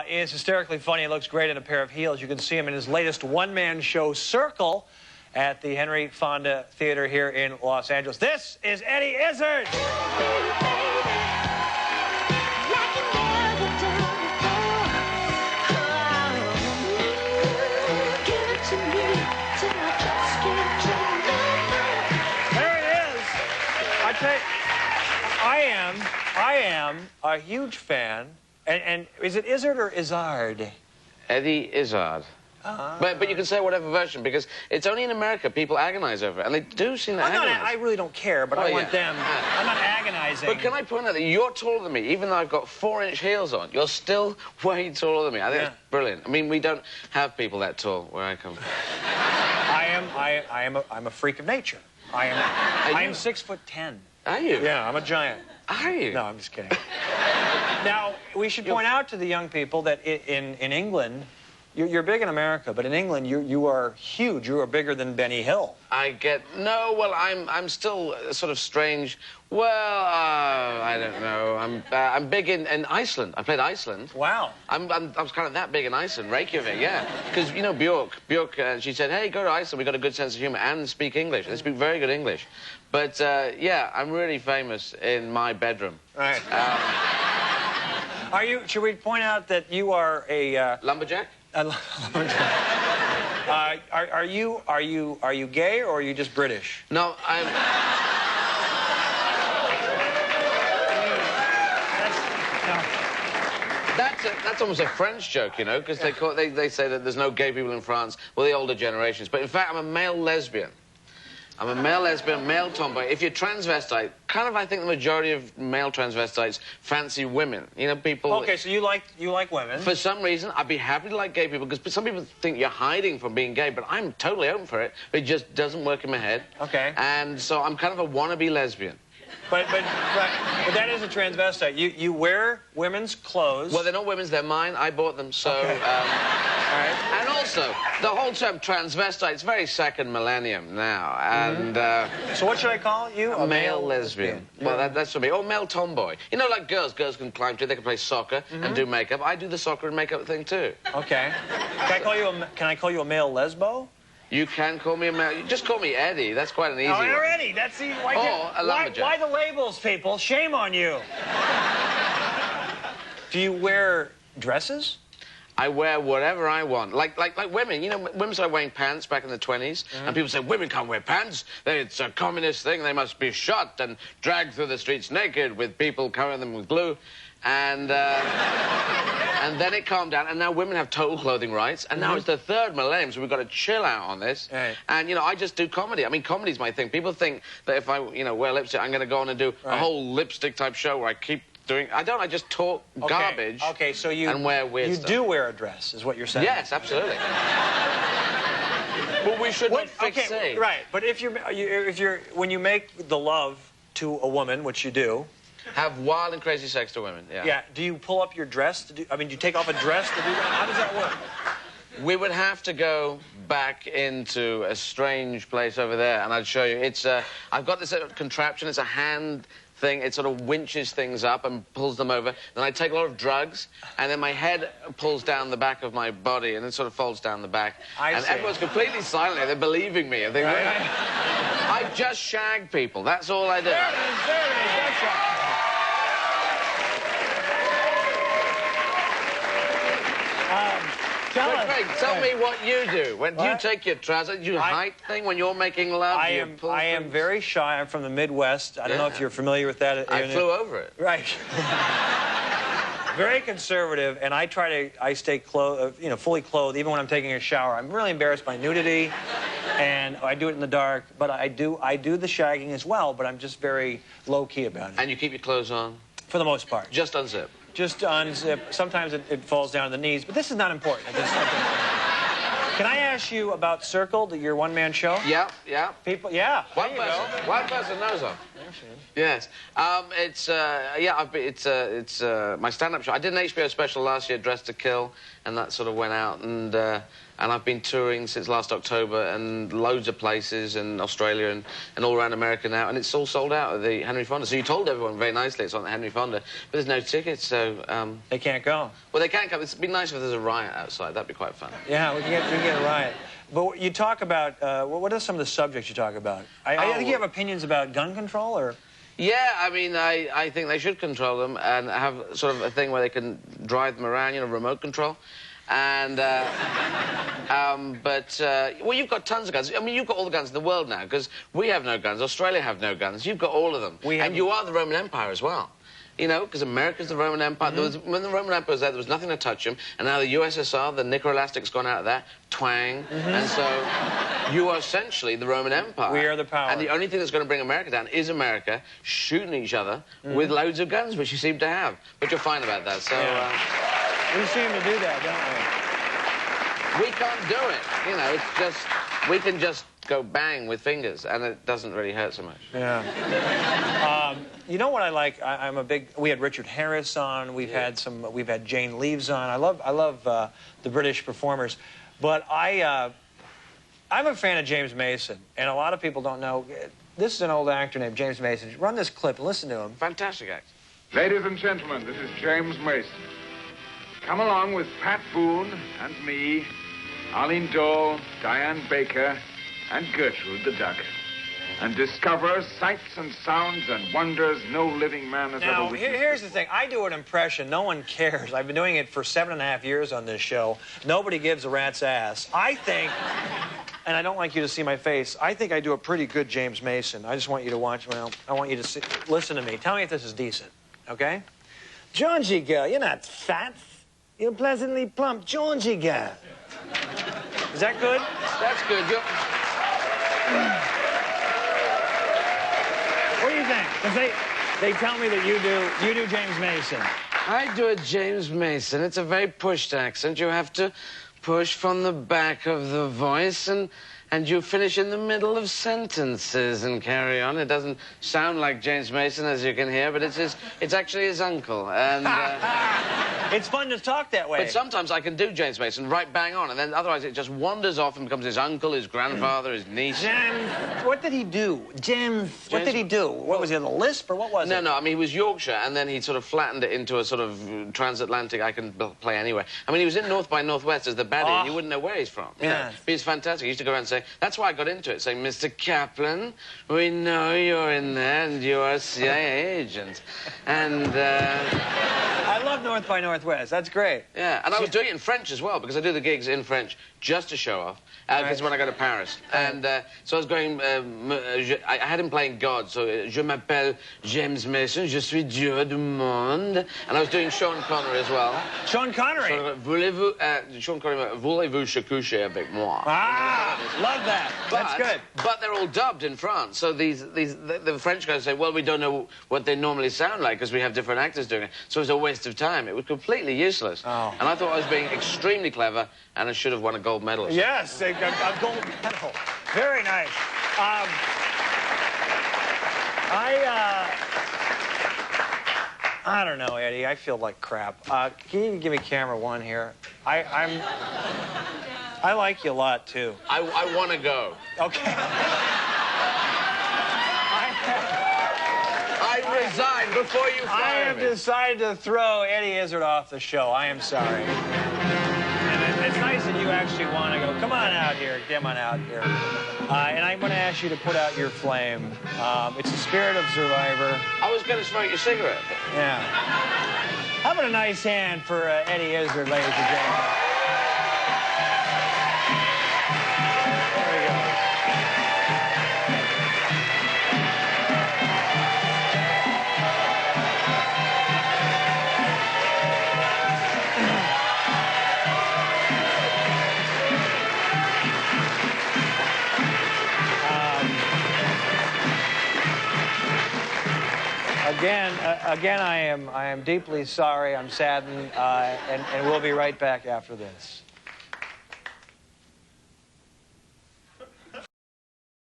is hysterically funny. He looks great in a pair of heels. You can see him in his latest one-man show, Circle, at the Henry Fonda Theater here in Los Angeles. This is Eddie Izzard. I am a huge fan. And is it Izzard or Izzard? Eddie Izzard. But you can say whatever version, because it's only in America people agonize over it, and they do seem to agonize. I really don't care, but I want them. I'm not agonizing. But can I point out that you're taller than me, even though I've got 4-inch heels on? You're still way taller than me. I think it's brilliant. I mean, we don't have people that tall where I come from. I'm a freak of nature. I am 6'10". Are you? Yeah, I'm a giant. Are you? No, I'm just kidding. Now, we should point out to the young people that in England, you're big in America, but in England, you are huge. You are bigger than Benny Hill. Well, I'm still sort of strange. Well, I don't know. I'm big in Iceland. I played Iceland. Wow. I was kind of that big in Iceland, Reykjavik, yeah. Because, you know, Björk, she said, hey, go to Iceland. We've got a good sense of humor and speak English. They speak very good English. But, yeah, I'm really famous in my bedroom. Right. Should we point out that you are a... lumberjack? Are you gay or are you just British? No, That's almost a French joke, you know, because they say that there's no gay people in France. Well, the older generations. But in fact, I'm a male lesbian. I'm a male lesbian, male tomboy. If you're transvestite, kind of, I think the majority of male transvestites fancy women. You know, people... Okay, so you like women. For some reason, I'd be happy to like gay people, because some people think you're hiding from being gay, but I'm totally open for it. It just doesn't work in my head. Okay. And so I'm kind of a wannabe lesbian. But that is a transvestite. You wear women's clothes. Well, they're not women's, they're mine. I bought them, so... Okay. All right. And also, the whole term transvestite is very second millennium now, and... So what should I call you? A male lesbian. Well, that's for me. Or male tomboy. You know, like girls can climb too. They can play soccer and do makeup. I do the soccer and makeup thing, too. Okay. Can I call you a male lesbo? You can call me a male. You just call me Eddie. That's quite an easy one. Oh, Eddie. That's easy. Why the labels, people? Shame on you. Do you wear dresses? I wear whatever I want. Like women. You know, women started wearing pants back in the 20s, and people say, women can't wear pants. It's a communist thing. They must be shot and dragged through the streets naked with people covering them with glue. And then it calmed down, and now women have total clothing rights, and now it's the third millennium, so we've got to chill out on this. Right. And, you know, I just do comedy. I mean, comedy's my thing. People think that if I, you know, wear lipstick, I'm going to go on and do a whole lipstick-type show where I keep doing... I don't. I just talk garbage and wear weird stuff. You do wear a dress, is what you're saying. Yes, absolutely. Well, we should not fixate. Okay, right. But when you make the love to a woman, which you do... Have wild and crazy sex to women, yeah. Yeah. Do you pull up your dress to do... I mean, do you take off a dress to do that? How does that work? We would have to go back into a strange place over there, and I'd show you. It's, I've got this contraption. It's a hand thing. It sort of winches things up and pulls them over. Then I take a lot of drugs, and then my head pulls down the back of my body, and it sort of folds down the back. And everyone's completely silent. They're believing me. And I just shag people. That's all I do. Tell me what you do. When you take your trousers, you height thing when you're making love? I am very shy. I'm from the Midwest. I don't know if you're familiar with that. I flew over it. Right. Very conservative, and I stay clothed, you know, fully clothed, even when I'm taking a shower. I'm really embarrassed by nudity, and I do it in the dark. But I do the shagging as well. But I'm just very low key about it. And you keep your clothes on? For the most part. Just unzip. Just unzip. Sometimes it falls down to the knees, but this is not important. Can I ask you about Circle, your one-man show? Yeah. People, yeah. One person knows of. Yes. It's my stand-up show. I did an HBO special last year, Dressed to Kill, and that sort of went out, and and I've been touring since last October and loads of places in Australia and all around America now, and it's all sold out at the Henry Fonda. So you told everyone very nicely it's on the Henry Fonda, but there's no tickets, so... They can't go. Well, they can't come. It'd be nice if there's a riot outside. That'd be quite fun. Yeah, we can get a riot. But you talk about, what are some of the subjects you talk about? I think you have opinions about gun control, or... Yeah, I mean, I think they should control them and have sort of a thing where they can drive them around, you know, remote control. And, well, you've got tons of guns. I mean, you've got all the guns in the world now, because we have no guns, Australia have no guns. You've got all of them. And you are the Roman Empire as well. You know, because America's the Roman Empire. When the Roman Empire was there was nothing to touch him. And now the USSR, the nickel elastic's gone out of that. Twang. And so you are essentially the Roman Empire. We are the power. And the only thing that's going to bring America down is America shooting each other with loads of guns, which you seem to have. But you're fine about that, so... we seem to do that, don't we? We can't do it. You know, it's just... We can just go bang with fingers, and it doesn't really hurt so much. Yeah. You know what I like? I'm a big... We had Richard Harris on. We've had Jane Leeves on. I love the British performers. But I'm a fan of James Mason, and a lot of people don't know. This is an old actor named James Mason. Run this clip and listen to him. Fantastic actor. Ladies and gentlemen, this is James Mason. Come along with Pat Boone and me, Arlene Dahl, Diane Baker, and Gertrude the Duck, and discover sights and sounds and wonders no living man has ever witnessed. Now, here's the thing. I do an impression. No one cares. I've been doing it for 7.5 years on this show. Nobody gives a rat's ass. I think, and I don't like you to see my face, I think I do a pretty good James Mason. I just want you to watch, well, I want you to listen to me. Tell me if this is decent, okay? Georgie girl, you're not fat. You're pleasantly plump. Georgie girl. Is that good? That's good. What do you think? Because they tell me that you do James Mason. I do a James Mason. It's a very pushed accent. You have to push from the back of the voice, and you finish in the middle of sentences and carry on. It doesn't sound like James Mason, as you can hear, but it's actually his uncle. And it's fun to talk that way. But sometimes I can do James Mason right bang on, and then otherwise it just wanders off and becomes his uncle, his grandfather, his niece. James, what did he do? James, what did he do? What was he, a lisp, or what was it? No, I mean, he was Yorkshire, and then he sort of flattened it into a sort of transatlantic, I can play anywhere. I mean, he was in North by Northwest as the baddie, and you wouldn't know where he's from. Yeah. But he's fantastic. He used to go around and say, that's why I got into it, saying, Mr. Kaplan, we know you're in there, and you're a CIA agent. And, I love North by Northwest. That's great. Yeah, and I was doing it in French as well, because I do the gigs in French just to show off. Because when I go to Paris. And so I was going... I had him playing God, so Je m'appelle James Mason, je suis Dieu du monde. And I was doing Sean Connery as well. Sean Connery? So, Sean Connery, voulez-vous se coucher avec moi? Ah, love that. That's good. But they're all dubbed in France, so the French guys say, well, we don't know what they normally sound like because we have different actors doing it. So it was a waste of time. It was completely useless. Oh. And I thought I was being extremely clever, and I should have won a gold medal. Yes, a gold medal. Very nice. I don't know, Eddie. I feel like crap. Can you give me camera one here? I like you a lot, too. I want to go. Okay. I resign before you fire me. I have decided to throw Eddie Izzard off the show. I am sorry. And it's nice that you actually want to go. Come on out here. Come on out here. And I'm going to ask you to put out your flame. It's the spirit of Survivor. I was going to smoke your cigarette. Yeah. How about a nice hand for Eddie Izzard, ladies and gentlemen? There we go. Again, I am deeply sorry. I'm saddened, and we'll be right back after this.